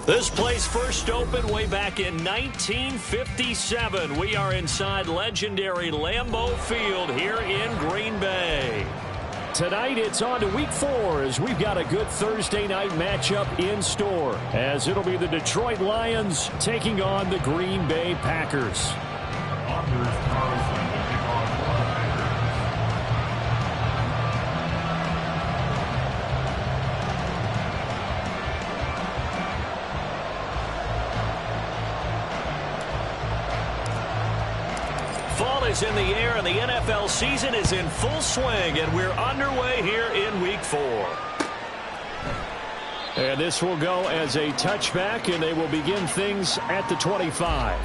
This place first opened way back in 1957. We are inside legendary Lambeau Field here in Green Bay. Tonight it's on to week 4 as we've got a good Thursday night matchup in store, as it'll be the Detroit Lions taking on the Green Bay Packers. Fall is in the air and the NFL season is in full swing, and we're underway here in week 4. And this will go as a touchback, and they will begin things at the 25.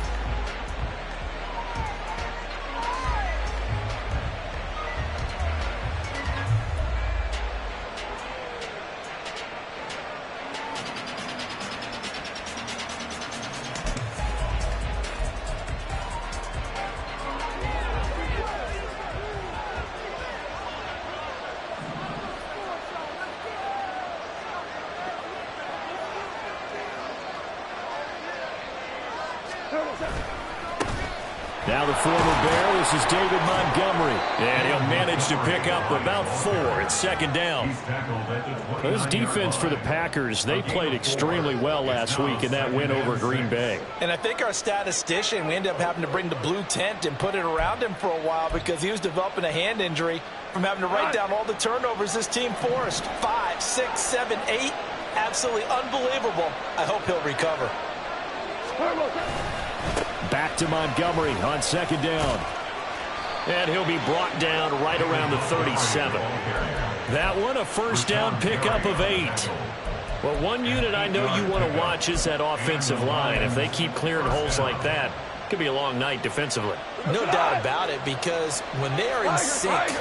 Now the former Bear, this is David Montgomery. And he'll manage to pick up about 4. It's second down. This defense for the Packers, they played extremely well last week in that win over Green Bay. And I think our statistician, we ended up having to bring the blue tent and put it around him for a while because he was developing a hand injury from having to write down all the turnovers this team forced. 5, 6, 7, 8. Absolutely unbelievable. I hope he'll recover. Back to Montgomery on second down. And he'll be brought down right around the 37. That one, a first down pickup of 8. Well, one unit I know you want to watch is that offensive line. If they keep clearing holes like that, it could be a long night defensively. No doubt about it, because when they are in sync,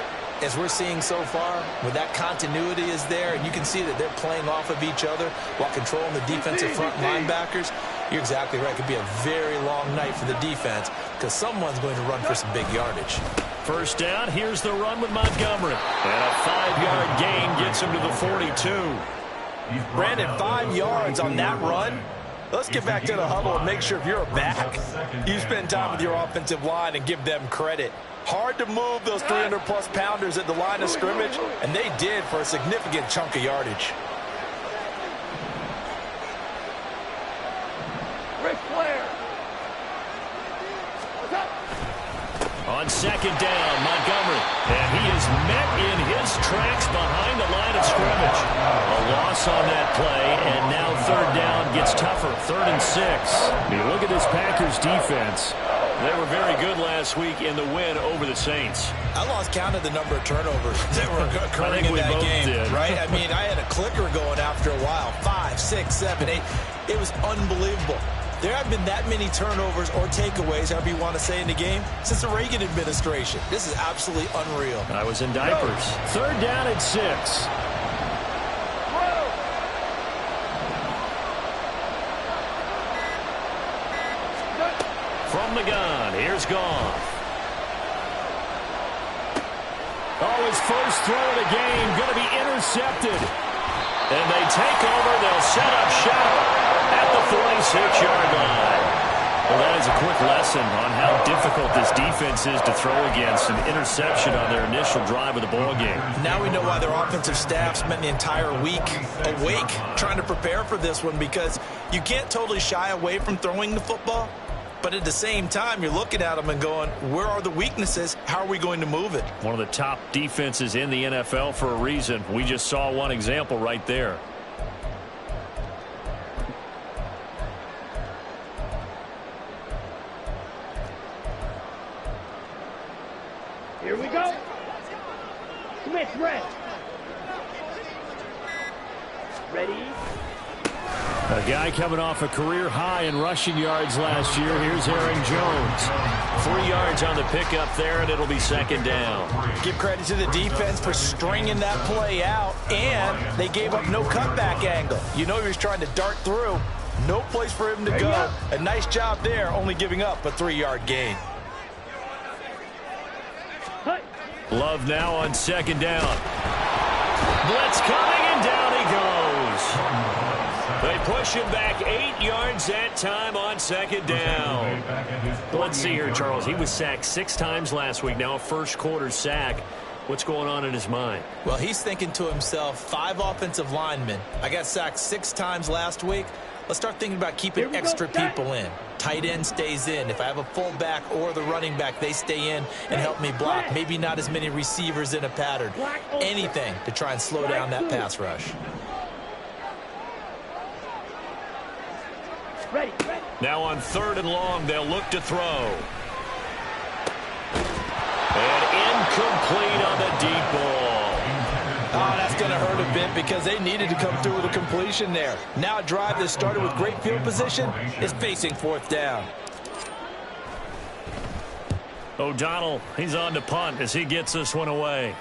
as we're seeing so far, when that continuity is there, and you can see that they're playing off of each other while controlling the defensive front linebackers, you're exactly right. It could be a very long night for the defense because someone's going to run for some big yardage. First down, here's the run with Montgomery. And a 5-yard gain gets him to the 42. Brandon, 5 yards on that run. Let's get back to the huddle and make sure if you're a back, you spend time with your offensive line and give them credit. Hard to move those 300-plus pounders at the line of scrimmage, and they did for a significant chunk of yardage. On second down, Montgomery. And he is met in his tracks behind the line of scrimmage. A loss on that play, and now third down gets tougher. 3rd and 6. You look at this Packers defense. They were very good last week in the win over the Saints. I lost count of the number of turnovers that were occurring in that game, right? I mean, I had a clicker going after a while. 5, 6, 7, 8. It was unbelievable. There have been that many turnovers or takeaways, however you want to say, in the game since the Reagan administration. This is absolutely unreal. I was in diapers. Third down at 6. From the gun, here's Goff. Oh, his first throw of the game going to be intercepted. And they take over. They'll set up shop at the 46-yard line. Well, that is a quick lesson on how difficult this defense is to throw against. An interception on their initial drive of the ball game. Now we know why their offensive staff spent the entire week awake trying to prepare for this one, because you can't totally shy away from throwing the football. But at the same time, you're looking at them and going, where are the weaknesses? How are we going to move it? One of the top defenses in the NFL for a reason. We just saw one example right there. Here we go. Smith, red. Ready? A guy coming off a career high in rushing yards last year. Here's Aaron Jones. 3 yards on the pickup there, and it'll be second down. Give credit to the defense for stringing that play out, and they gave up no cutback angle. You know he was trying to dart through. No place for him to go. A nice job there, only giving up a 3-yard gain. Love now on second down. Blitz coming, and down he goes. They push him back 8 yards that time on second down. Let's see here, Charles. He was sacked 6 times last week. Now a first-quarter sack. What's going on in his mind? Well, he's thinking to himself, 5 offensive linemen. I got sacked 6 times last week. Let's start thinking about keeping extra people in. Tight end stays in. If I have a fullback or the running back, they stay in and help me block. Maybe not as many receivers in a pattern. Anything to try and slow down that pass rush. Ready. Now on 3rd and long, they'll look to throw. And incomplete on the deep ball. Oh, that's going to hurt a bit because they needed to come through with a completion there. Now a drive that started with great field position is facing 4th down. O'Donnell, he's on to punt as he gets this one away.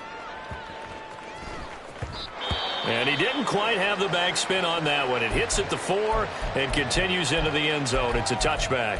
And he didn't quite have the backspin on that one. It hits at the 4 and continues into the end zone. It's a touchback.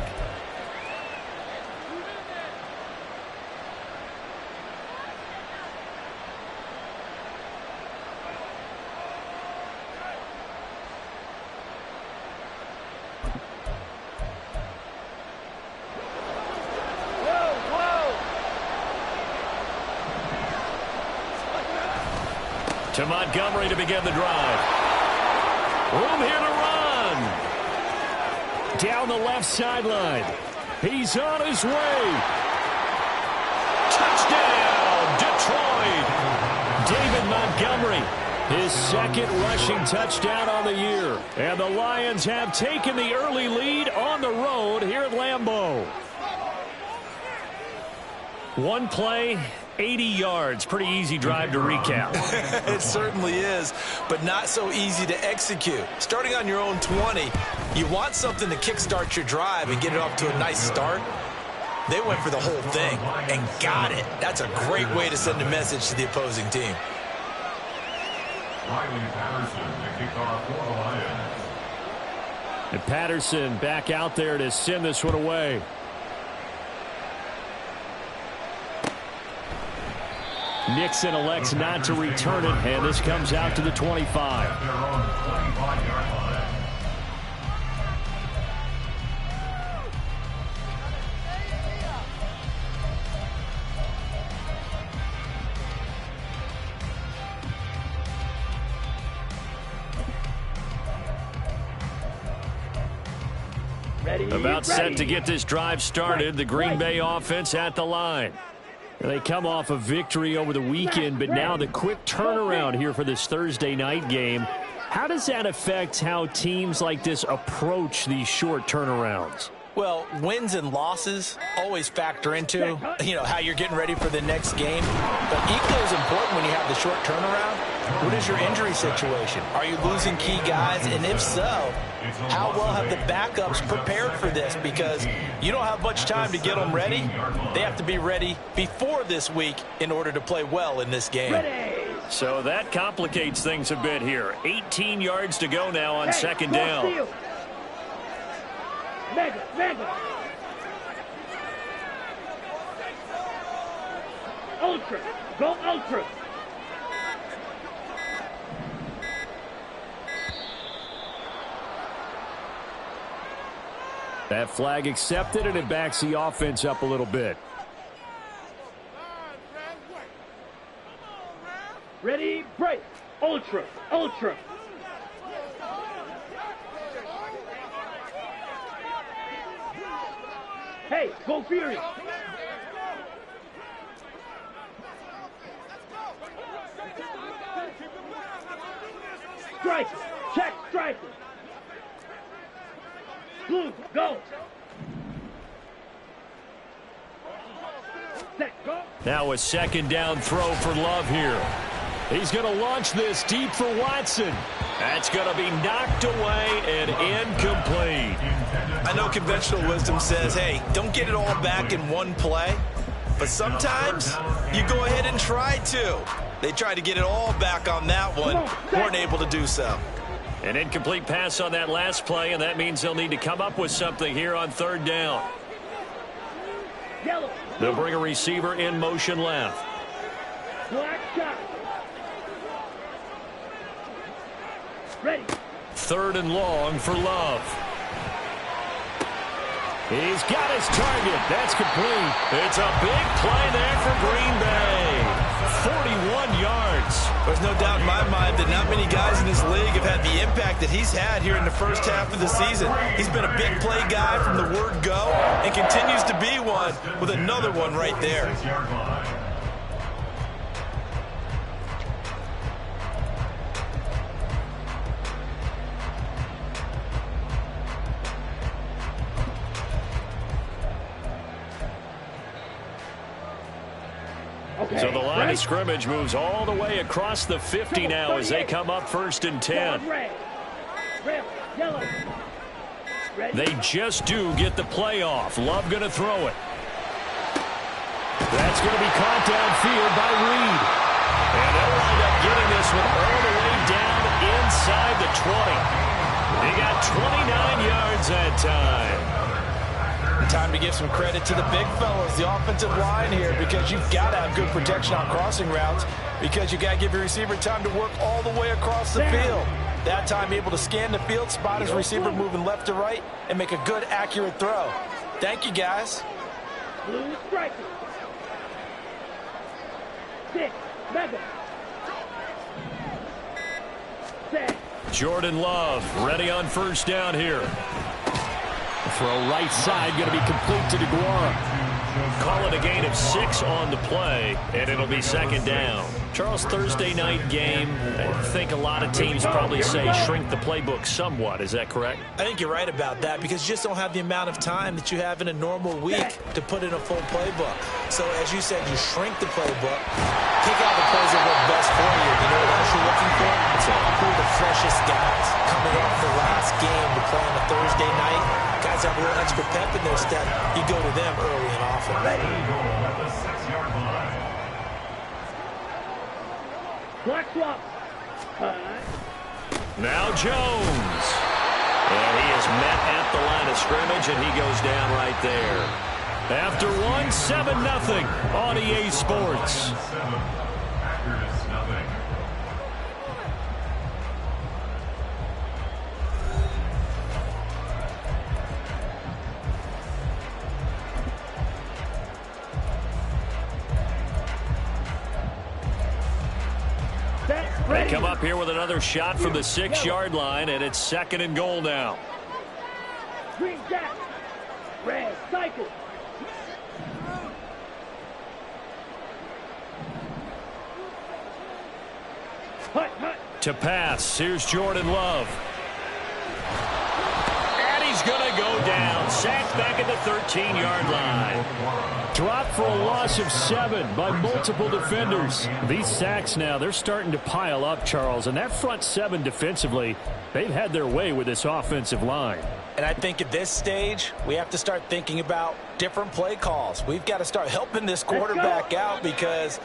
To Montgomery to begin the drive. Room here to run. Down the left sideline. He's on his way. Touchdown, Detroit. David Montgomery, his second rushing touchdown on the year. And the Lions have taken the early lead on the road here at Lambeau. One play, 80 yards. Pretty easy drive to recap. It certainly is, but not so easy to execute. Starting on your own 20, you want something to kickstart your drive and get it off to a nice start. They went for the whole thing and got it. That's a great way to send a message to the opposing team. And Patterson back out there to send this one away. Nixon elects not to return it, and this comes out to the 25. About set to get this drive started. The Green Bay offense at the line. They come off a victory over the weekend, but now the quick turnaround here for this Thursday night game. How does that affect how teams like this approach these short turnarounds? Well, wins and losses always factor into, how you're getting ready for the next game. But equally as important when you have the short turnaround, what is your injury situation? Are you losing key guys? And if so, how well have the backups prepared for this? Because you don't have much time to get them ready. They have to be ready before this week in order to play well in this game. So that complicates things a bit here. 18 yards to go now on second down. Mega. Ultra. Go ultra. That flag accepted, and it backs the offense up a little bit. Ready, break. Ultra. Hey, go Fury. Striker. Check striker. Blue, go. Set, go. Now a second down throw for Love here. He's going to launch this deep for Watson. That's going to be knocked away and incomplete. I know conventional wisdom says, hey, don't get it all back in one play. But sometimes you go ahead and try to. They tried to get it all back on that one. Weren't able to do so. An incomplete pass on that last play, and that means they'll need to come up with something here on third down. Yellow. They'll bring a receiver in motion left. Black shot. Ready. Third and long for Love. He's got his target. That's complete. It's a big play there for Green Bay. 41 yards. There's no doubt in my mind that not many guys in this league have had the impact that he's had here in the first half of the season. He's been a big play guy from the word go and continues to be one with another one right there. So the line of scrimmage moves all the way across the 50 now as they come up first and 10. They just do get the play off. Love going to throw it. That's going to be caught downfield by Reed. And they'll wind up getting this one all the way down inside the 20. They got 29 yards that time. Time to give some credit to the big fellas, the offensive line here, because you've got to have good protection on crossing routes, because you got to give your receiver time to work all the way across the field. That time able to scan the field, spot his receiver moving left to right, and make a good, accurate throw. Thank you, guys. Blue striker. 6, mega. Set. Jordan Love ready on first down here. Throw right side, going to be complete to DeGuara. Call it a gain of 6 on the play, and it'll be second down. Charles, Thursday night game, I think a lot of teams probably say shrink the playbook somewhat. Is that correct? I think you're right about that because you just don't have the amount of time that you have in a normal week to put in a full playbook. So, as you said, you shrink the playbook, pick out the plays that work best for you. You know what else you're looking for? Who are the freshest guys coming off the last game to play on a Thursday night? Guys have a little extra pep in their step. You go to them early and often. Black swap. Now Jones. And he is met at the line of scrimmage, and he goes down right there. After one, 7-0 on EA Sports. They come up here with another shot from the 6-yard line, and it's 2nd and goal now. Green jack. Red cycle. Hut, hut. To pass, here's Jordan Love. And he's going to go down. Sacked back at the 13-yard line. Dropped for a loss of 7 by multiple defenders. These sacks now, they're starting to pile up, Charles. And that front 7 defensively, they've had their way with this offensive line. And I think at this stage, we have to start thinking about different play calls. We've got to start helping this quarterback out because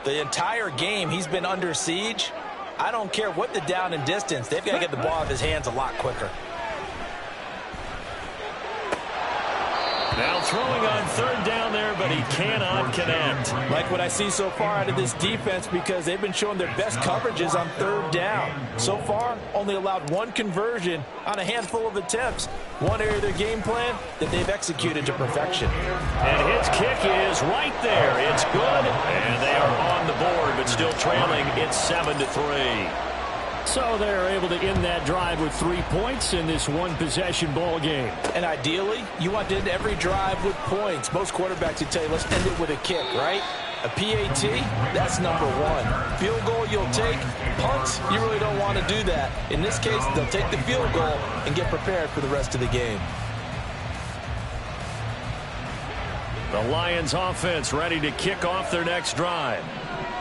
the entire game he's been under siege. I don't care what the down and distance. They've got to get the ball out of his hands a lot quicker. Now throwing on 3rd down there, but he cannot connect. Like what I see so far out of this defense because they've been showing their best coverages on 3rd down. So far, only allowed 1 conversion on a handful of attempts. One area of their game plan that they've executed to perfection. And his kick is right there. It's good, and they are on the board, but still trailing. It's 7-3. So they're able to end that drive with 3 points in this one-possession ball game. And ideally, you want to end every drive with points. Most quarterbacks would tell you, let's end it with a kick, right? A PAT, that's number 1. Field goal you'll take. Punts, you really don't want to do that. In this case, they'll take the field goal and get prepared for the rest of the game. The Lions offense ready to kick off their next drive.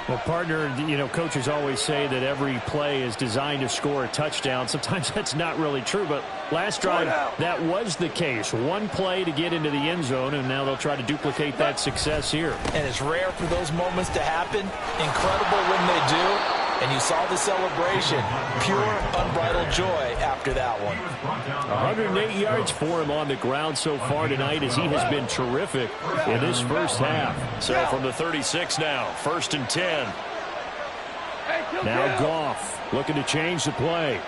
Well, partner, you know, coaches always say that every play is designed to score a touchdown. Sometimes that's not really true, but last drive, that was the case. 1 play to get into the end zone, and now they'll try to duplicate that success here. And it's rare for those moments to happen. Incredible when they do. And you saw the celebration. Pure, unbridled joy after that one. 108 yards for him on the ground so far tonight as he has been terrific in this first half. So from the 36 now, 1st and 10. Now Goff looking to change the play.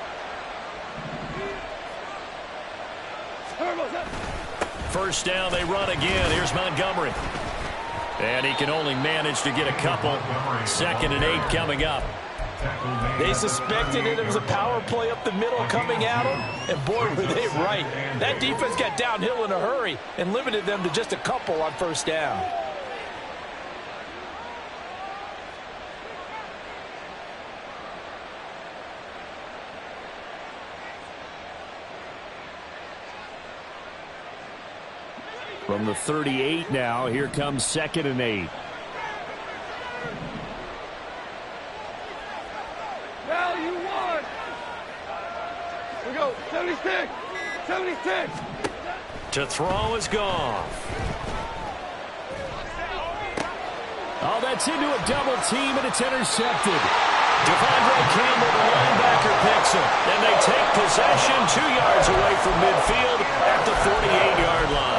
First down, they run again. Here's Montgomery. And he can only manage to get a couple. 2nd and 8 coming up. They suspected it was a power play up the middle coming at them, and boy, were they right. That defense got downhill in a hurry and limited them to just a couple on 1st down. From the 38 now, here comes 2nd and 8. Now you won. Here we go. 76. 76. To throw is Goff. Oh, that's into a double team, and it's intercepted. Devondre Campbell, the linebacker, picks him. And they take possession 2 yards away from midfield at the 48-yard line.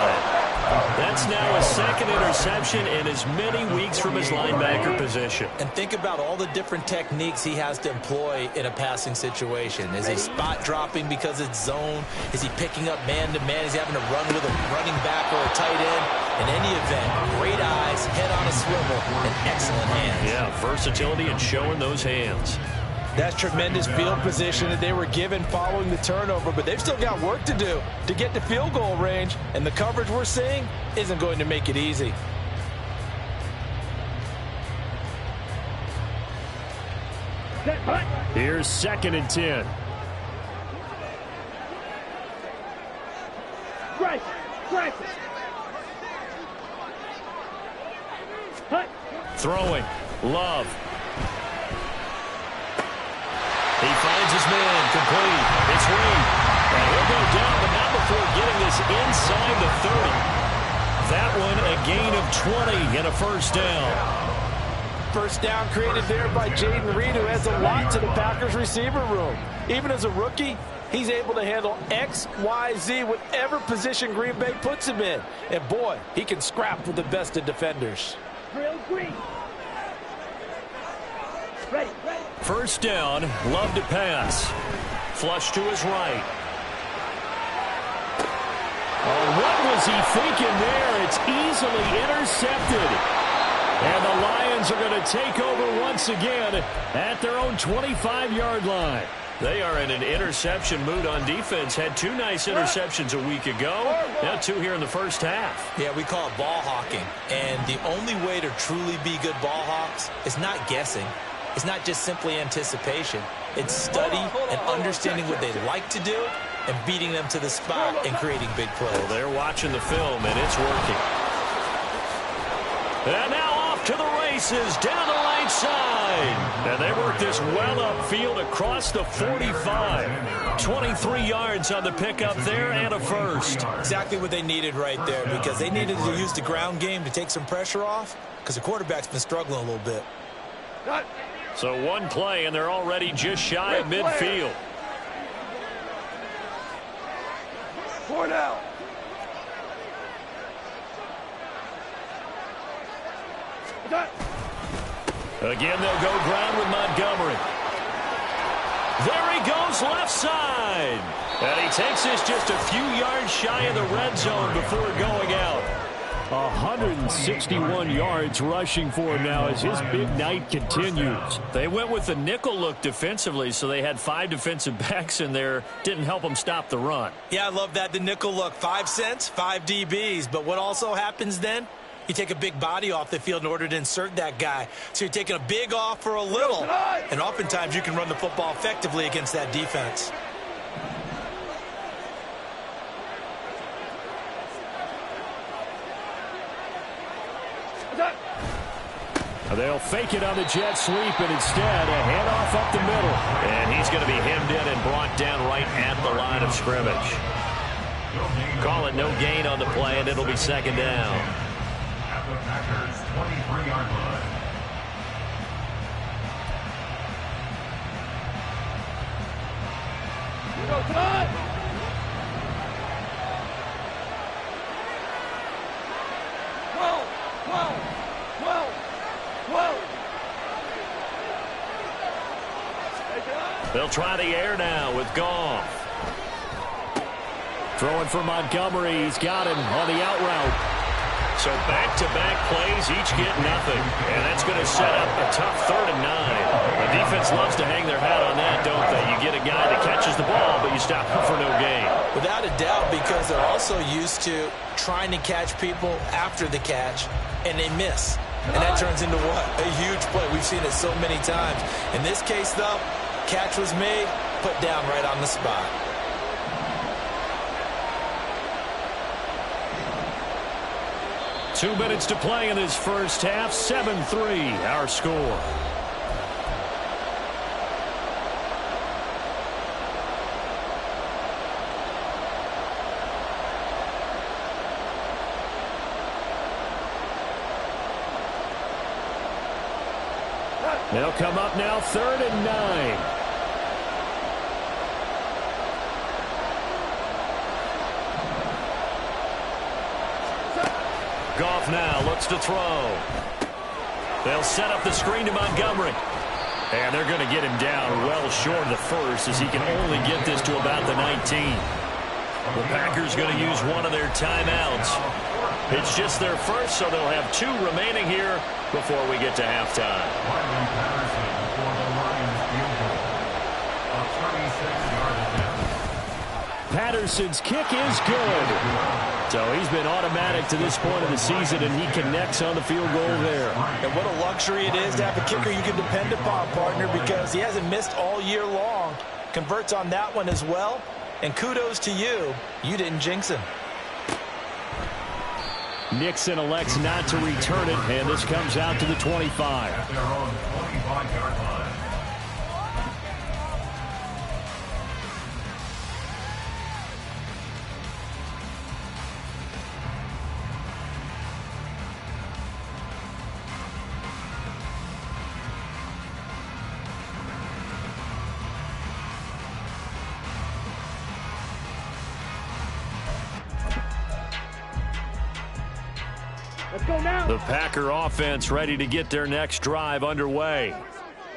That's now his 2nd interception in as many weeks from his linebacker position. And think about all the different techniques he has to employ in a passing situation. Is he spot dropping because it's zone? Is he picking up man-to-man? Is he having to run with a running back or a tight end? In any event, great eyes, head on a swivel, and excellent hands. Yeah, versatility and showing those hands. That's tremendous field position that they were given following the turnover, but they've still got work to do to get to field goal range, and the coverage we're seeing isn't going to make it easy. Here's 2nd and 10. Throwing. Love. He finds his man. Complete. It's Reed. And he'll go down, but not before getting this inside the 30. That one a gain of 20 and a first down. First down created there by Jayden Reed, who has a lot to the Packers receiver room. Even as a rookie, he's able to handle X, Y, Z, whatever position Green Bay puts him in. And boy, he can scrap with the best of defenders. Ready. First down, Love to pass. Flush to his right. Oh, what was he thinking there? It's easily intercepted. And the Lions are going to take over once again at their own 25-yard line. They are in an interception mood on defense. Had 2 nice interceptions a week ago. Now 2 here in the first half. Yeah, we call it ball hawking. And the only way to truly be good ball hawks is not guessing. It's not just simply anticipation. It's study and understanding what they like to do and beating them to the spot and creating big plays. Well, they're watching the film, and it's working. And now off to the races down the right side. And they work this well upfield across the 45. 23 yards on the pickup there and a first. Exactly what they needed right there, because they needed to use the ground game to take some pressure off, because the quarterback's been struggling a little bit. So one play, and they're already just shy of midfield. 4 down. Again, they'll go ground with Montgomery. There he goes left side. And he takes this just a few yards shy of the red zone before going out. 161 yards rushing for him now as his big night continues. They went with the nickel look defensively, so they had 5 defensive backs in there. Didn't help them stop the run. Yeah, I love that, the nickel look. 5 cents, 5 DBs. But what also happens then? You take a big body off the field in order to insert that guy. So you're taking a big off for a little. And oftentimes you can run the football effectively against that defense. They'll fake it on the jet sweep, and instead a handoff up the middle. And he's going to be hemmed in and brought down right at the line of scrimmage. Call it no gain on the play, and it'll be second down. At the Packers' 23-yard line. You go tonight. They'll try the air now with Goff. Throwing for Montgomery. He's got him on the out route. So back-to-back plays, each get nothing. And that's going to set up a tough 3rd and 9. The defense loves to hang their hat on that, don't they? You get a guy that catches the ball, but you stop him for no gain. Without a doubt, because they're also used to trying to catch people after the catch, and they miss. And that turns into what? A huge play. We've seen it so many times. In this case, though, catch was made, put down right on the spot. Two minutes to play in this first half. 7-3, our score. They'll come up now, 3rd and 9. Goff now looks to throw. They'll set up the screen to Montgomery. And they're going to get him down well short of the first, as he can only get this to about the 19. The Packers going to use one of their timeouts. It's just their first, so they'll have 2 remaining here before we get to halftime. Patterson's kick is good. So he's been automatic to this point of the season, and he connects on the field goal there. And what a luxury it is to have a kicker you can depend upon, partner, because he hasn't missed all year long. Converts on that one as well. And kudos to you. You didn't jinx him. Nixon elects not to return it, and this comes out to the 25. At their own 25-yard line. Let's go now. The Packer offense ready to get their next drive underway.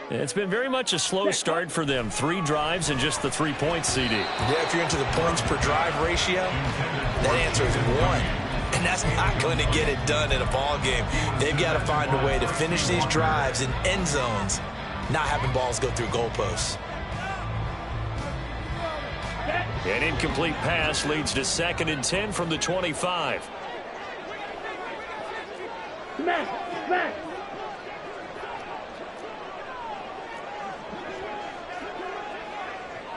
It's been very much a slow start for them. 3 drives and just the 3 points, CD. Yeah, if you're into the points per drive ratio, that answer is 1. And that's not going to get it done in a ball game. They've got to find a way to finish these drives in end zones, not having balls go through goalposts. An incomplete pass leads to 2nd and 10 from the 25. Smash! Smash!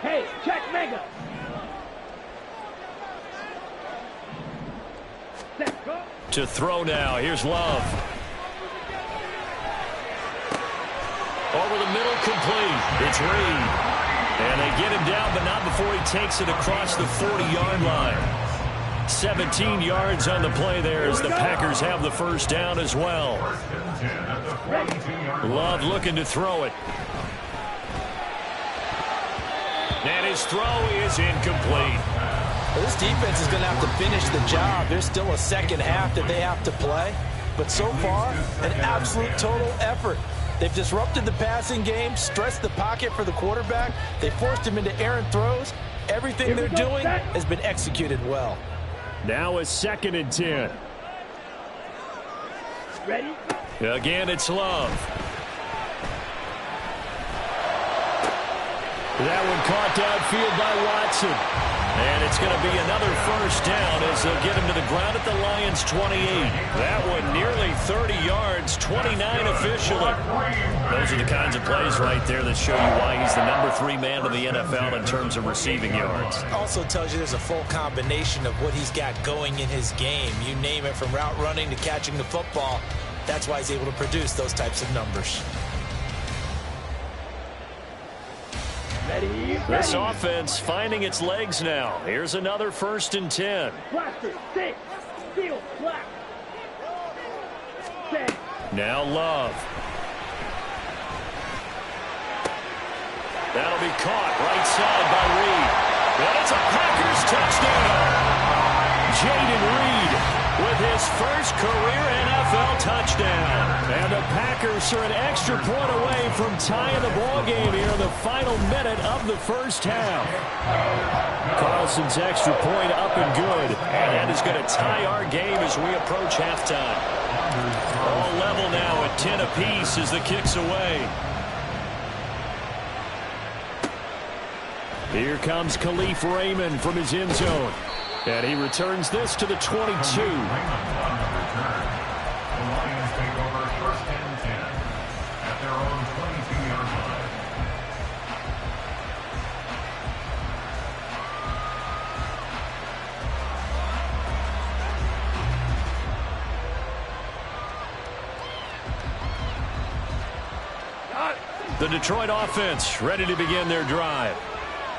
Hey, check Mega! Set, go! To throw now. Here's Love. Over the middle, complete. It's Reed. And they get him down, but not before he takes it across the 40-yard line. 17 yards on the play there as the Packers have the first down as well. Love looking to throw it. And his throw is incomplete. Well, this defense is going to have to finish the job. There's still a second half that they have to play. But so far, an absolute total effort. They've disrupted the passing game, stressed the pocket for the quarterback. They forced him into errant throws. Everything they're doing has been executed well. Now a 2nd and 10. Ready? Again, it's Love. That one caught downfield by Watson. And it's going to be another first down as they'll get him to the ground at the Lions' 28. That one nearly 30 yards, 29 officially. Those are the kinds of plays right there that show you why he's the number 3 man in the NFL in terms of receiving yards. Also tells you there's a full combination of what he's got going in his game. You name it, from route running to catching the football. That's why he's able to produce those types of numbers. Ready? This offense finding its legs now. Here's another 1st and 10. Blaster, 6, steel, black. Set. Now Love. That'll be caught right side by Reed. And it's a Packers touchdown. Jayden Reed with his first career NFL touchdown. And the Packers are an extra point away from tying the ball game here in the final minute of the first half. Carlson's extra point up and good. And that is going to tie our game as we approach halftime. All level now at 10 apiece as the kick's away. Here comes Khalif Raymond from his end zone. And he returns this to the 22. The Lions take over 1st and 10 at their own 22-yard line. The Detroit offense ready to begin their drive.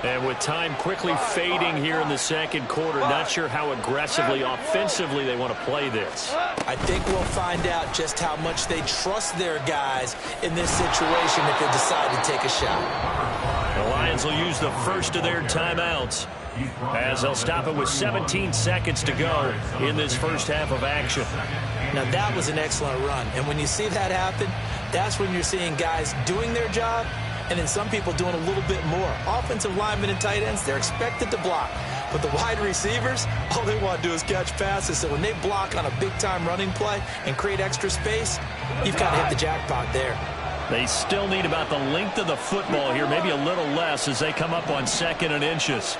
And with time quickly fading here in the second quarter, not sure how aggressively, offensively they want to play this. I think we'll find out just how much they trust their guys in this situation if they decide to take a shot. The Lions will use the first of their timeouts as they'll stop it with 17 seconds to go in this first half of action. Now, that was an excellent run. And when you see that happen, that's when you're seeing guys doing their job and then some people doing a little bit more. Offensive linemen and tight ends, they're expected to block. But the wide receivers, all they want to do is catch passes. So when they block on a big-time running play and create extra space, you've kind of hit the jackpot there. They still need about the length of the football here, maybe a little less as they come up on 2nd and inches.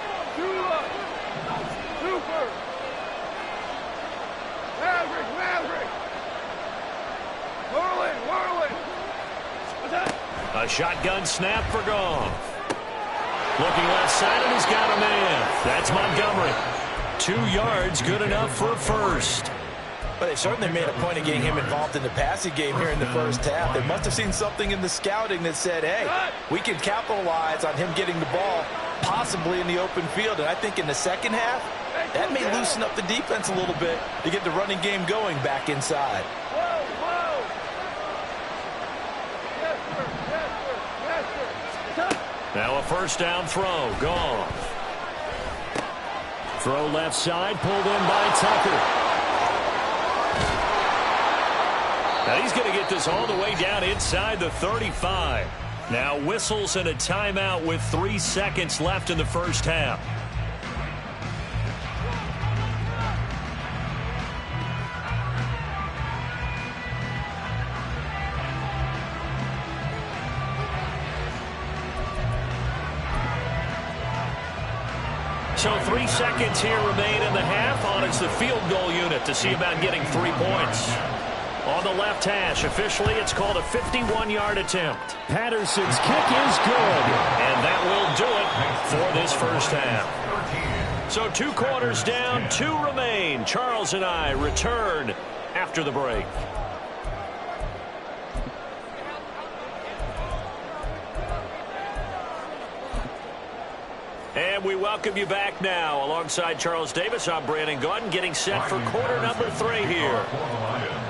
A shotgun snap for Goff. Looking left side, and he's got a man. That's Montgomery. 2 yards, good enough for a first. But they certainly made a point of getting him involved in the passing game here in the first half. They must have seen something in the scouting that said, hey, we can capitalize on him getting the ball, possibly in the open field. And I think in the second half, that may loosen up the defense a little bit to get the running game going back inside. Now a first down throw. Goff. Throw left side, pulled in by Tucker. Now he's going to get this all the way down inside the 35. Now whistles and a timeout with 3 seconds left in the first half. So 3 seconds here remain in the half. On it's the field goal unit to see about getting 3 points. On the left hash, officially it's called a 51-yard attempt. Patterson's kick is good. And that will do it for this first half. So 2 quarters down, 2 remain. Charles and I return after the break. And we welcome you back now. Alongside Charles Davis, I'm Brandon Gaudin, getting set for quarter number 3 here.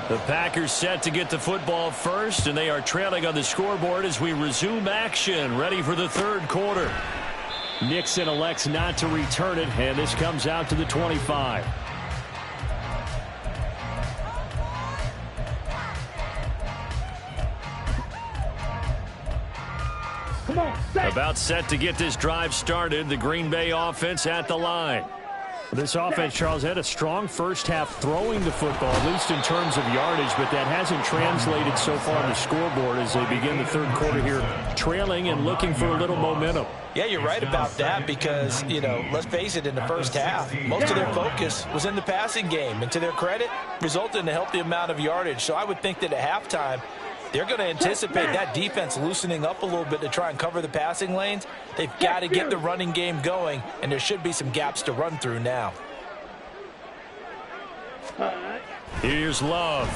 The Packers set to get the football first, and they are trailing on the scoreboard as we resume action, ready for the third quarter. Nixon elects not to return it, and this comes out to the 25. About set to get this drive started. The Green Bay offense at the line. This offense, Charles, had a strong first half throwing the football, at least in terms of yardage, but that hasn't translated so far on the scoreboard as they begin the third quarter here, trailing and looking for a little momentum. Yeah, you're right about that because, you know, let's face it, in the first half, most of their focus was in the passing game. And to their credit, resulted in a healthy amount of yardage. So I would think that at halftime, they're going to anticipate that defense loosening up a little bit to try and cover the passing lanes. They've got to get the running game going, and there should be some gaps to run through now. Here's Love.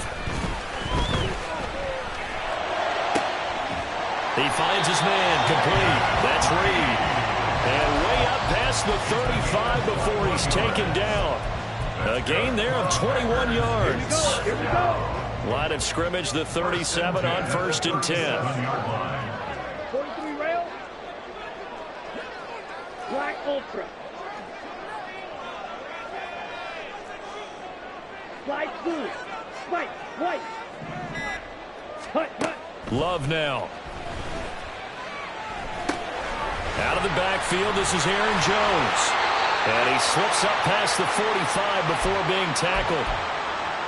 He finds his man complete. That's Reed. And way up past the 35 before he's taken down. A gain there of 21 yards. Here we go. Line of scrimmage, the 37 on 1st and 10. 43 rail. Black Ultra. Slide blue. White. White. Hut. Love now. Out of the backfield, this is Aaron Jones. And he slips up past the 45 before being tackled.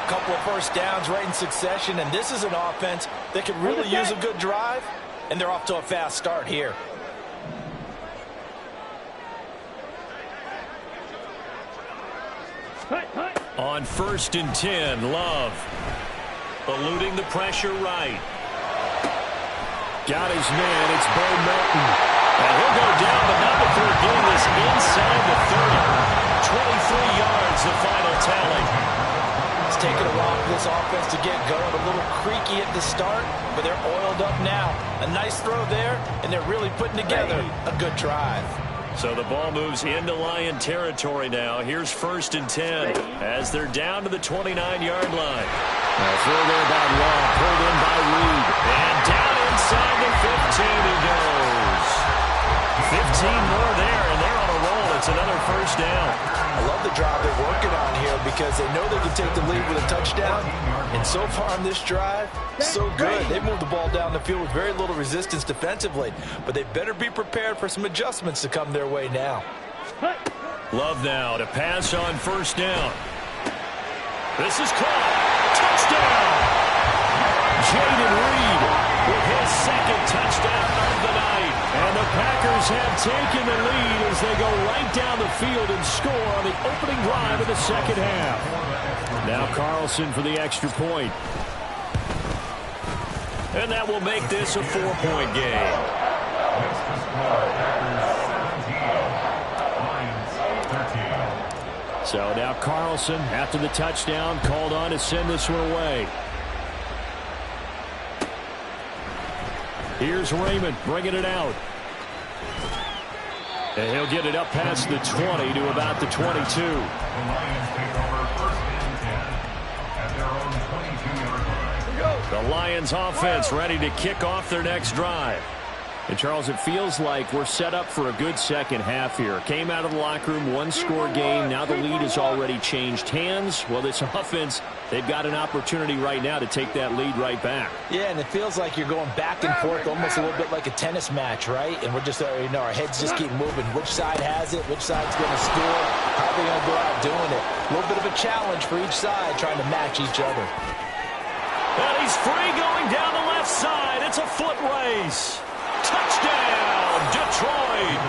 Couple of first downs right in succession, and this is an offense that could really use a good drive, and they're off to a fast start here. On 1st and 10, Love. Eluding the pressure right. Got his man, it's Bo Melton. And he'll go down, but not before getting this inside the 30. 23 yards, the final tally. It's taken a while for this offense to get going. A little creaky at the start, but they're oiled up now. A nice throw there, and they're really putting together a good drive. So the ball moves into Lion territory now. Here's 1st and 10 as they're down to the 29-yard line. Throw there by Love, pulled in by Reed. And down inside the 15 he goes. 15 more there, and they're on a roll. It's another first down. I love the drive they're working on here because they know they can take the lead with a touchdown. And so far on this drive, so good. They moved the ball down the field with very little resistance defensively. But they better be prepared for some adjustments to come their way now. Love now to pass on 1st down. This is caught. Touchdown! Jayden Reed with his 2nd touchdown of the night. And the Packers have taken the lead as they go right down the field and score on the opening drive of the second half. Now Carlson for the extra point. And that will make this a 4-point game. Next to score, Packers 17, Lions 13. So now Carlson, after the touchdown, called on to send this one away. Here's Raymond bringing it out. And he'll get it up past the 20 to about the 22. The Lions take over first and 10 at their own 22-yard line. The Lions offense ready to kick off their next drive. And, Charles, it feels like we're set up for a good second half here. Came out of the locker room, one-score game. Now the lead has already changed hands. Well, this offense, they've got an opportunity right now to take that lead right back. Yeah, and it feels like you're going back and forth almost a little bit like a tennis match, right? And we're just, our heads just keep moving. Which side has it? Which side's going to score? How are they going to go out doing it? A little bit of a challenge for each side trying to match each other. And he's free going down the left side. It's a foot race. Touchdown, Detroit.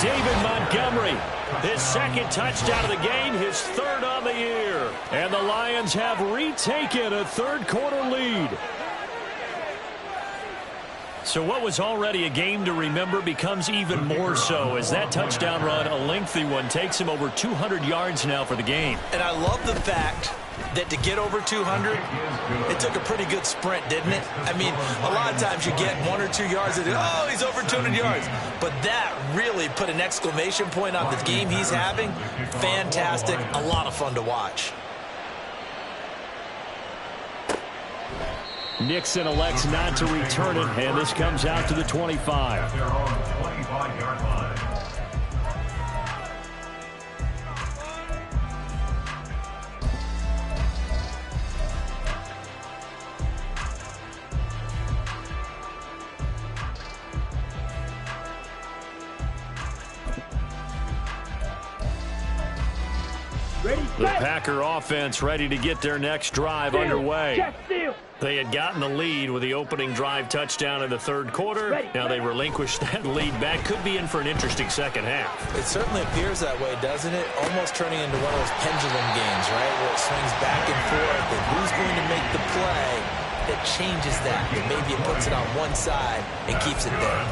David Montgomery, his second touchdown of the game, his third on the year. And the Lions have retaken a third-quarter lead. So what was already a game to remember becomes even more so as that touchdown run, a lengthy one, takes him over 200 yards now for the game. And I love the fact that to get over 200, it took a pretty good sprint, didn't it? I mean, a lot of times you get 1 or 2 yards and, oh, he's over 200 yards. But that really put an exclamation point on the game he's having. Fantastic. A lot of fun to watch. Nixon elects not to return it, and this comes out to the 25. At their own 25-yard line. The Packer offense ready to get their next drive underway. They had gotten the lead with the opening drive touchdown in the third quarter. Now they relinquished that lead back. Could be in for an interesting second half. It certainly appears that way, doesn't it? Almost turning into one of those pendulum games, right? Where it swings back and forth, and who's going to make the play that changes that? And maybe it puts it on one side and keeps it there.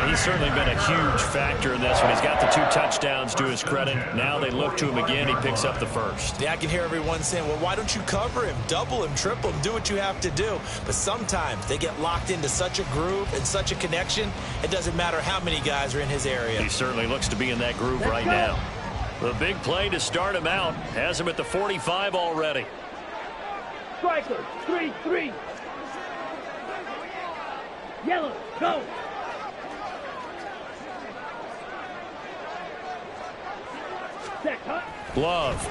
He's certainly been a huge factor in this one. He's got the 2 touchdowns to his credit. Now they look to him again. He picks up the first. Yeah, I can hear everyone saying, well, why don't you cover him, double him, triple him, do what you have to do. But sometimes they get locked into such a groove and such a connection, it doesn't matter how many guys are in his area. He certainly looks to be in that groove right now. The big play to start him out has him at the 45 already. Striker, 3-3. Yellow, go. Set, cut. Love.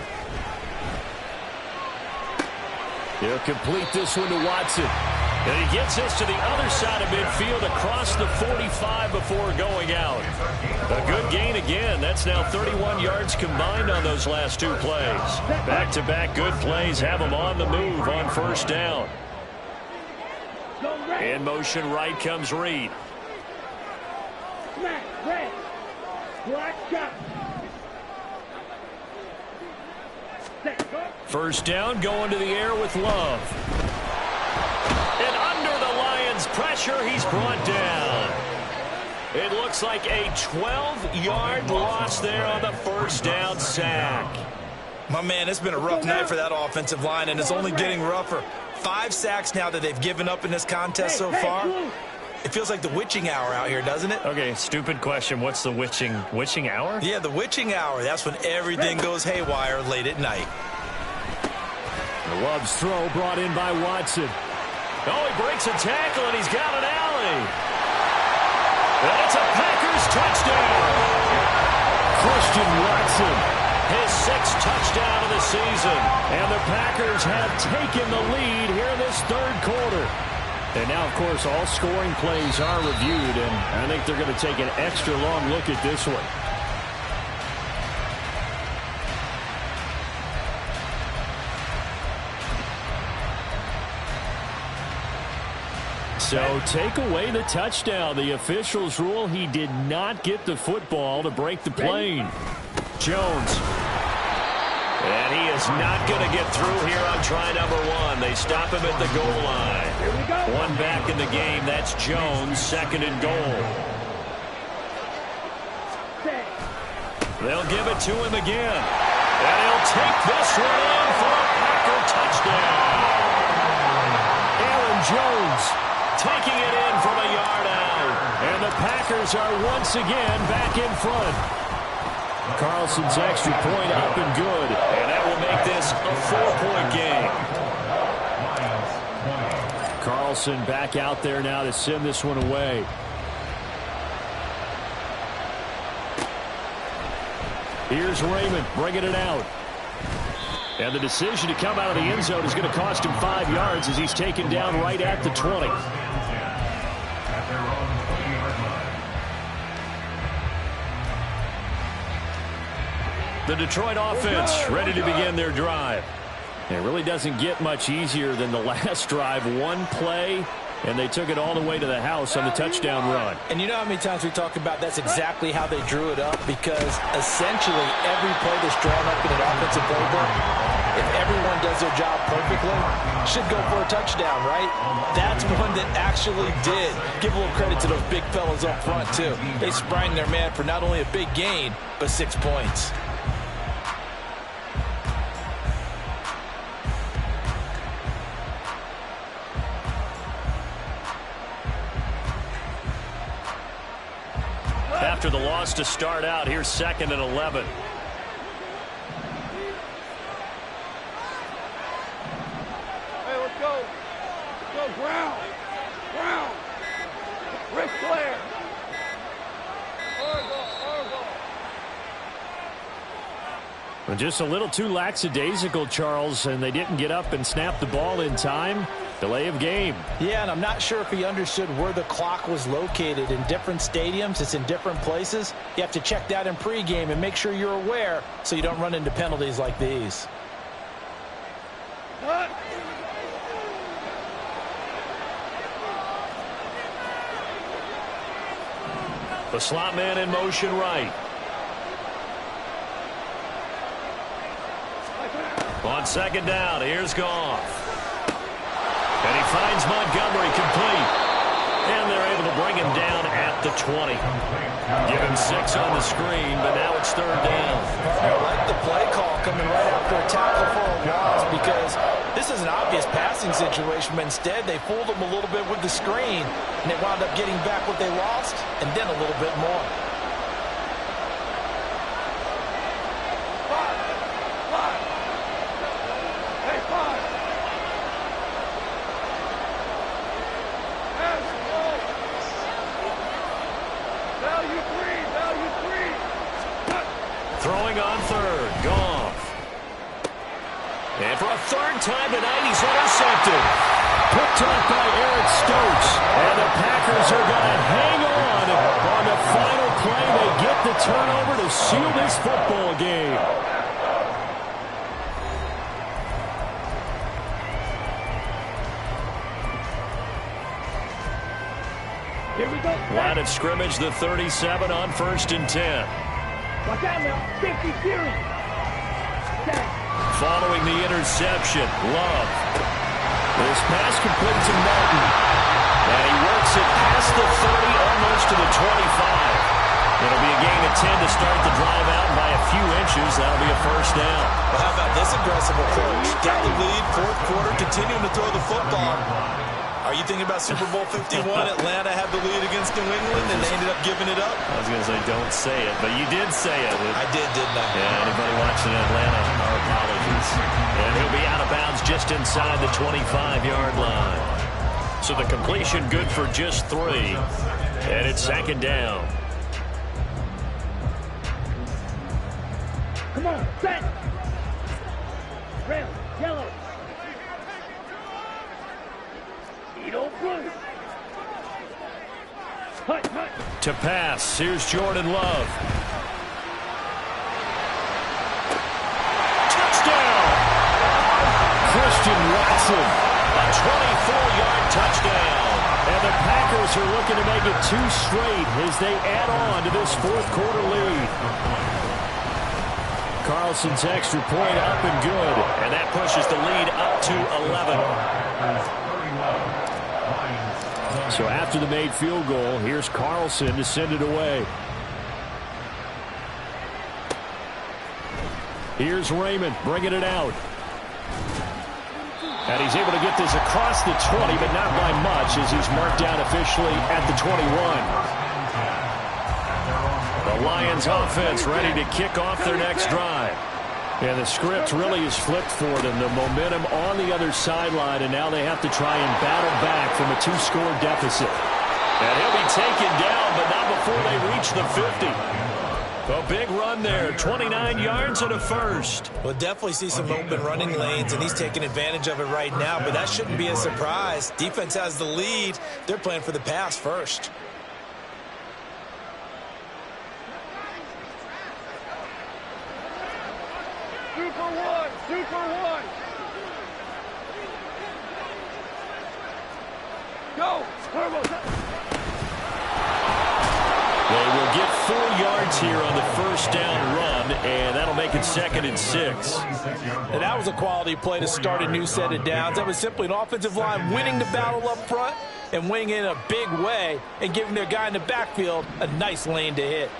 He'll complete this one to Watson. And he gets this to the other side of midfield across the 45 before going out. A good gain again. That's now 31 yards combined on those last 2 plays. Back-to-back good plays have them on the move on first down. In motion right comes Reed. Smack, red. Black shot. Set, cut. First down going to the air with Love. And under the Lions' pressure, he's brought down. It looks like a 12-yard loss there on the first down sack. My man, it's been a rough night for that offensive line, and it's only getting rougher. 5 sacks now that they've given up in this contest so far. It feels like the witching hour out here, doesn't it? Okay, stupid question. What's the witching hour? Yeah, the witching hour. That's when everything goes haywire late at night. Love's throw brought in by Watson. Oh, he breaks a tackle, and he's got an alley. And it's a Packers touchdown. Christian Watson, his 6th touchdown of the season. And the Packers have taken the lead here in this third quarter. And now, of course, all scoring plays are reviewed, and I think they're going to take an extra long look at this one. So take away the touchdown. The officials rule he did not get the football to break the plane. Jones. And he is not going to get through here on try number one. They stop him at the goal line. Here we go. One back in the game. That's Jones, second and goal. Set. They'll give it to him again. And he'll take this one in for a Packer touchdown. Aaron Jones taking it in from a yard out. And the Packers are once again back in front. Carlson's extra point up and good. And that will make this a 4-point game. Carlson back out there now to send this one away. Here's Raymond bringing it out. And the decision to come out of the end zone is going to cost him 5 yards as he's taken down right at the 20. The Detroit offense ready to begin their drive. It really doesn't get much easier than the last drive. One play, and they took it all the way to the house on the touchdown run. And you know how many times we talk about that's exactly how they drew it up, because essentially every play that's drawn up in an offensive playbook, if everyone does their job perfectly, should go for a touchdown, right? That's one that actually did. Give a little credit to those big fellas up front, too. They sprang their man for not only a big gain, but 6 points. After the loss to start out, here's 2nd and 11. Hey, let's go. Let's go, ground. Ground. Ric Flair. And just a little too lackadaisical, Charles, and they didn't get up and snap the ball in time. Delay of game. Yeah, and I'm not sure if he understood where the clock was located. In different stadiums, it's in different places. You have to check that in pregame and make sure you're aware so you don't run into penalties like these. The slot man in motion right. On 2nd down, here's Goff. And he finds Montgomery complete. And they're able to bring him down at the 20. Give him 6 on the screen, but now it's 3rd down. I like the play call coming right after a tackle for a loss, because this is an obvious passing situation, but instead they fooled him a little bit with the screen, and they wound up getting back what they lost, and then a little bit more. Throwing on 3rd, Goff. And for a 3rd time tonight, he's intercepted. Picked off by Eric Stokes. And the Packers are going to hang on the final play. They get the turnover to seal this football game. Here we go. Line of scrimmage, the 37 on 1st and 10. Watch out now. 50 series. Set. Following the interception, Love. This pass complete to Melton. And he works it past the 30, almost to the 25. It'll be a gain of 10 to start the drive out, and by a few inches, that'll be a 1st down. Well, how about this aggressive approach? Got the lead, 4th quarter, continuing to throw the football. Are you thinking about Super Bowl 51? Atlanta had the lead against New England, and they ended up giving it up? I was going to say, don't say it, but you did say it. I did, didn't I? Yeah, anybody watching Atlanta, our apologies. And he'll be out of bounds just inside the 25-yard line. So the completion good for just 3. And it's 2nd down. Come on, set. Red, yellow. Edo blue. Hut, hut. To pass, here's Jordan Love. Touchdown! Christian Watson, a 24-yard touchdown. And the Packers are looking to make it 2 straight as they add on to this 4th quarter lead. Carlson's extra point up and good. And that pushes the lead up to 11. So after the made field goal, here's Carlson to send it away. Here's Raymond bringing it out. And he's able to get this across the 20, but not by much as he's marked down officially at the 21. The Lions offense ready to kick off their next drive. And the script really is flipped for them. The momentum on the other sideline, and now they have to try and battle back from a 2-score deficit. And he'll be taken down, but not before they reach the 50. A big run there, 29 yards and a first. We'll definitely see some open running lanes, and he's taking advantage of it right now, but that shouldn't be a surprise. Defense has the lead. They're playing for the pass first. Super one. Go. They will get 4 yards here on the first down run, and that'll make it 2nd and 6. And that was a quality play to start a new set of downs. That was simply an offensive line winning the battle up front and winning in a big way and giving their guy in the backfield a nice lane to hit.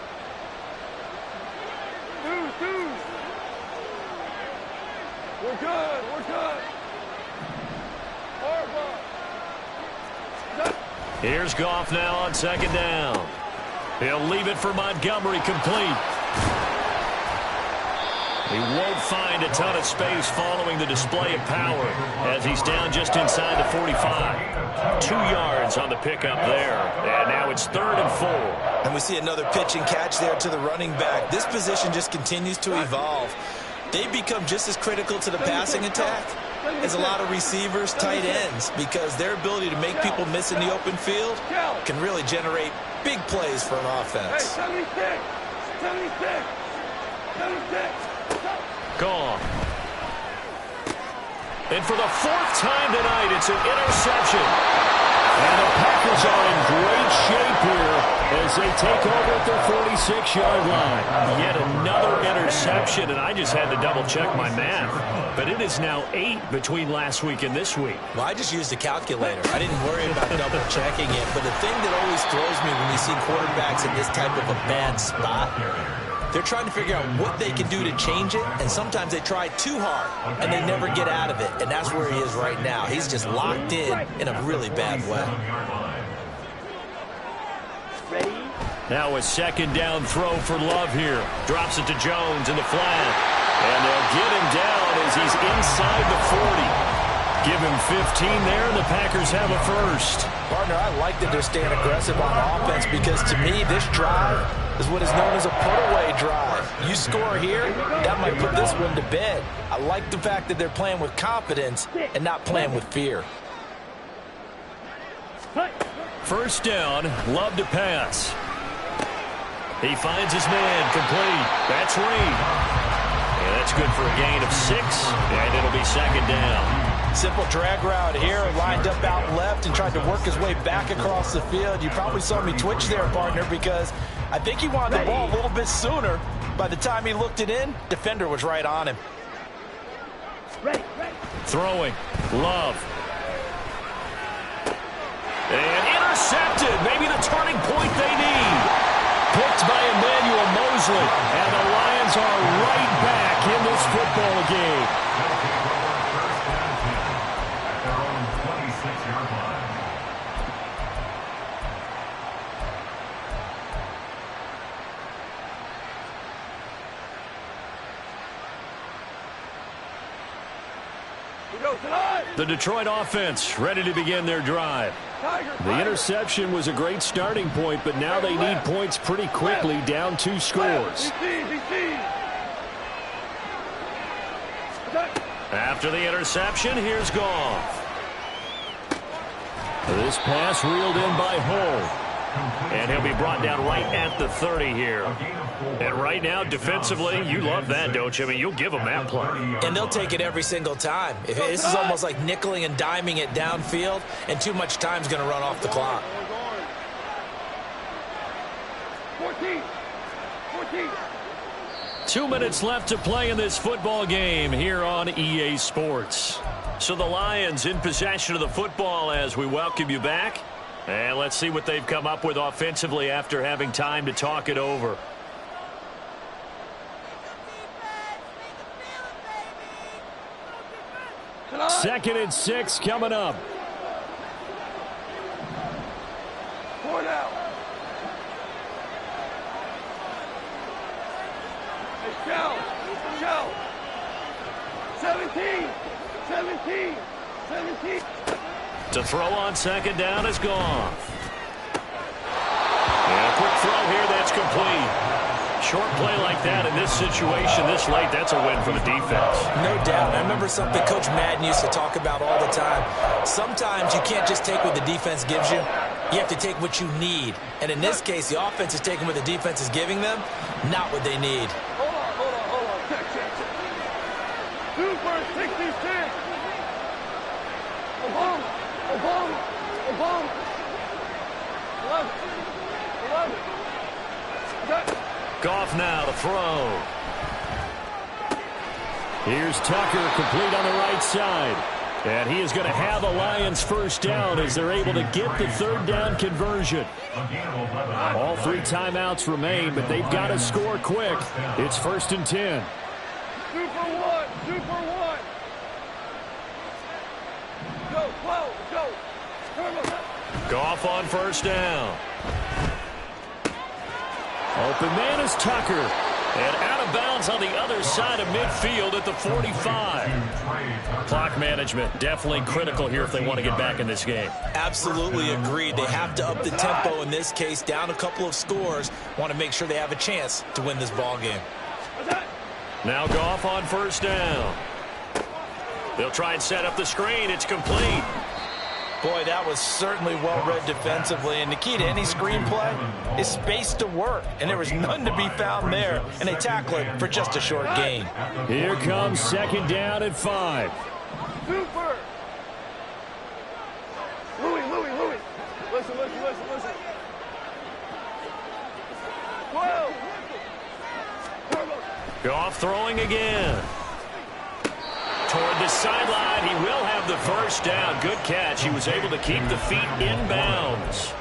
We're good. Here's Goff now on 2nd down. He'll leave it for Montgomery complete. He won't find a ton of space following the display of power as he's down just inside the 45. 2 yards on the pickup there. And now it's 3rd and 4. And we see another pitch and catch there to the running back. This position just continues to evolve. They become just as critical to the passing attack as a lot of receivers, tight ends, because their ability to make people miss in the open field can really generate big plays for an offense. 76. Gone. And for the 4th time tonight, it's an interception. And the Packers are in great shape here as they take over at their 46-yard line. Yet another interception, and I just had to double-check my math. But it is now 8 between last week and this week. Well, I just used a calculator. I didn't worry about double-checking it. But the thing that always throws me when you see quarterbacks in this type of a bad spot, they're trying to figure out what they can do to change it, and sometimes they try too hard, and they never get out of it, and that's where he is right now. He's just locked in a really bad way. Now a 2nd down throw for Love here. Drops it to Jones in the flat, and they'll get him down as he's inside the 40. Give him 15 there, and the Packers have a first. Partner, I like that they're staying aggressive on offense because, to me, this drive is what is known as a put-away drive. You score here, that might put this one to bed. I like the fact that they're playing with confidence and not playing with fear. First down, Love to pass. He finds his man complete. That's Reed. And that's good for a gain of 6, and it'll be 2nd down. Simple drag route here, lined up out left and tried to work his way back across the field. You probably saw me twitch there, partner, because I think he wanted the ball a little bit sooner. By the time he looked it in, defender was right on him. Throwing, Love. And intercepted, maybe the turning point they need. Picked by Emmanuel Mosley, and the Lions are right back in this football game. The Detroit offense ready to begin their drive. The interception was a great starting point, but now they need points pretty quickly, down 2 scores. After the interception, here's Goff. This pass reeled in by Hull. And he'll be brought down right at the 30 here. And right now, defensively, you love that, don't you? I mean, you'll give them that play. And they'll take it every single time. This is almost like nickeling and diming it downfield, and too much time's going to run off the clock. 14. 2 minutes left to play in this football game here on EA Sports. So the Lions in possession of the football as we welcome you back. And let's see what they've come up with offensively after having time to talk it over. Second and 6 coming up. Four now. Hey, Joe. 17. To throw on second down is gone. And a quick throw here, that's complete. Short play like that in this situation this late, that's a win for the defense. No doubt. I remember something Coach Madden used to talk about all the time. Sometimes you can't just take what the defense gives you. You have to take what you need. And in this case, the offense is taking what the defense is giving them, not what they need. Hold on. Check. 2 for 66. Obama. 11. Goff now to throw. Here's Tucker, complete on the right side. And he is going to have a Lions first down as they're able to get the third down conversion. All 3 timeouts remain, but they've got to score quick. It's 1st and 10. 2 for 1. Go. Goff on first down. Open man is Tucker. And out of bounds on the other side of midfield at the 45. Clock management definitely critical here if they want to get back in this game. Absolutely agreed. They have to up the tempo in this case, down a couple of scores. Want to make sure they have a chance to win this ball game. Now Goff on first down. They'll try and set up the screen. It's complete. Boy, that was certainly well-read defensively. And the key to any screenplay is space to work. And there was none to be found there. And they tackle it for just a short gain. Here comes second down at 5. Super. Louis. Listen. 12. Goff throwing again. Toward the sideline, he will have the first down. Good catch. He was able to keep the feet in bounds.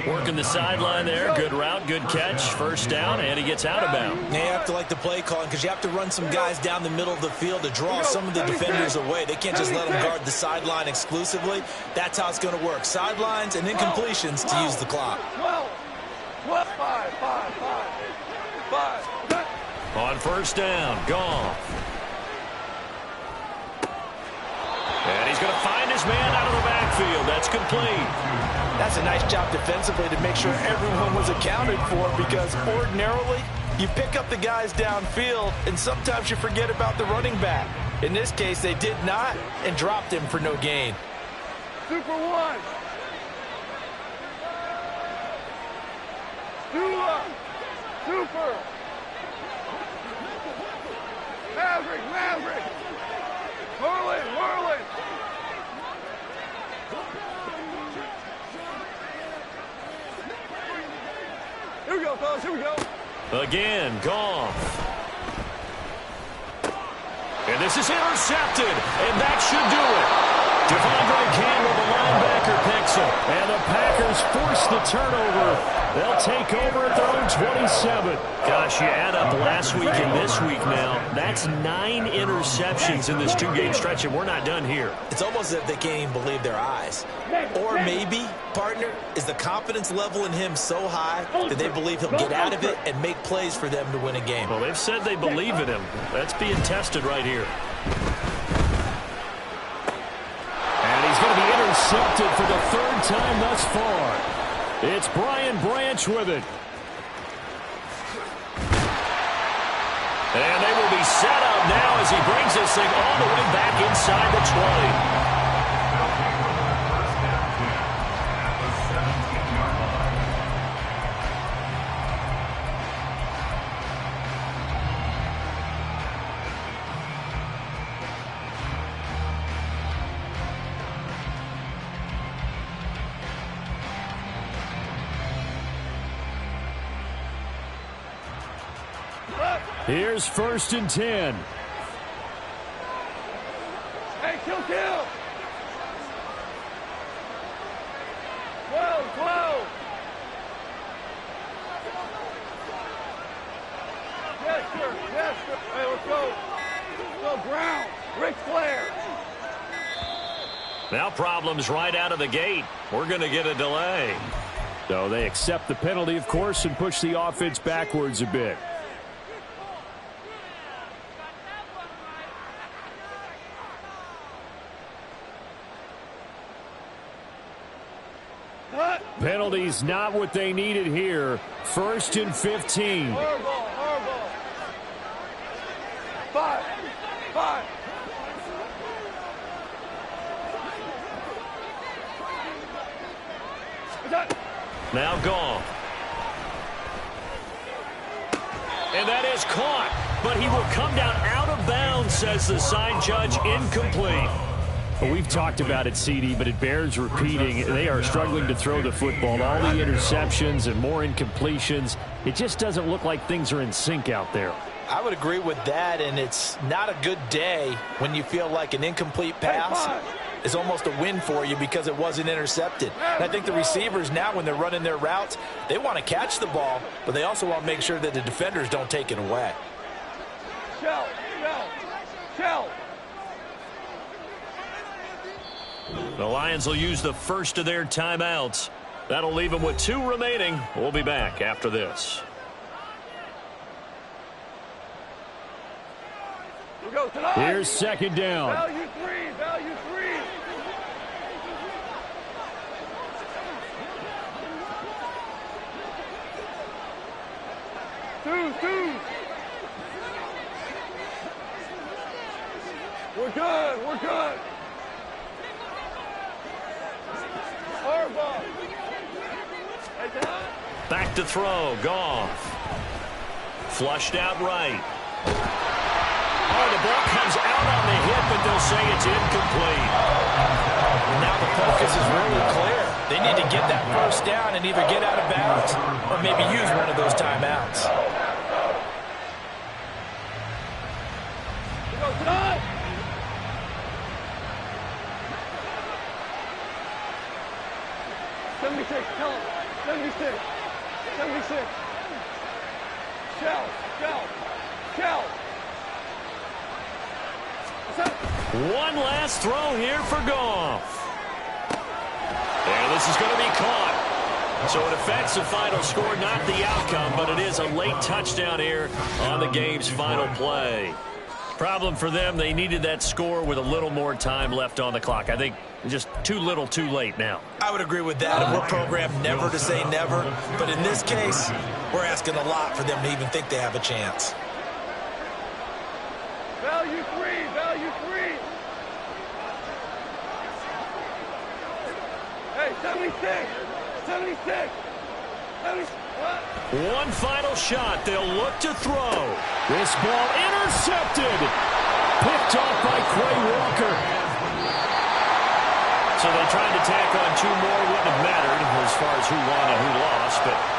Working the sideline there. Good route, good catch. First down, and he gets out of bounds. You have to like the play calling because you have to run some guys down the middle of the field to draw some of the defenders away. They can't just let them guard the sideline exclusively. That's how it's going to work. Sidelines and incompletions to use the clock. 5. On first down, Goff. And he's going to find his man out of the backfield. That's complete. That's a nice job defensively to make sure everyone was accounted for, because ordinarily you pick up the guys downfield and sometimes you forget about the running back. In this case, they did not and dropped him for no gain. Super 1. Super. Maverick. Merlin. Here we go, fellas. Again, Goff. And this is intercepted, and that should do it. Devondre Campbell, the linebacker, picks him. And the Packers force the turnover. They'll take over at their own 27. Gosh, you add up last week and this week now. That's 9 interceptions in this 2-game stretch, and we're not done here. It's almost as if they can't even believe their eyes. Or maybe, partner, is the confidence level in him so high that they believe he'll get out of it and make plays for them to win a game. Well, they've said they believe in him. That's being tested right here. He's going to be intercepted for the 3rd time thus far. It's Brian Branch with it. And they will be set up now as he brings this thing all the way back inside the 20. Here's 1st and 10. Hey, kill. 12. Yes, sir. Hey, let's go. Let's go, Brown. Ric Flair. Now problems right out of the gate. We're going to get a delay. So they accept the penalty, of course, and push the offense backwards a bit. Penalties not what they needed here. 1st and 15. Hardball. 5. Now Goff. And that is caught. But he will come down out of bounds, says the side judge. Incomplete. Well, we've talked about it, CD, but it bears repeating. They are struggling to throw the football. All the interceptions and more incompletions. It just doesn't look like things are in sync out there. I would agree with that, and it's not a good day when you feel like an incomplete pass is almost a win for you because it wasn't intercepted. And I think the receivers now, when they're running their routes, they want to catch the ball, but they also want to make sure that the defenders don't take it away. Shell. The Lions will use the first of their timeouts. That'll leave them with 2 remaining. We'll be back after this. We go tonight. Here's 2nd down. Value three. 2. We're good. Hardball. Back to throw. Goff. Flushed out right. Oh, the ball comes out on the hip, and they'll say it's incomplete. Now the focus is really clear. They need to get that 1st down and either get out of bounds or maybe use one of those timeouts. We go tonight. Tell him. 76. Shell. One last throw here for Goff. And this is going to be caught. So it affects the final score, not the outcome, but it is a late touchdown here on the game's final play. Problem for them, they needed that score with a little more time left on the clock. I think just too little, too late now. I would agree with that, and we're programmed never to say never. But in this case, we're asking a lot for them to even think they have a chance. Value three. Hey, 76. One final shot. They'll look to throw. This ball intercepted. Picked off by Quay Walker. So they tried to tack on 2 more. Wouldn't have mattered as far as who won and who lost, but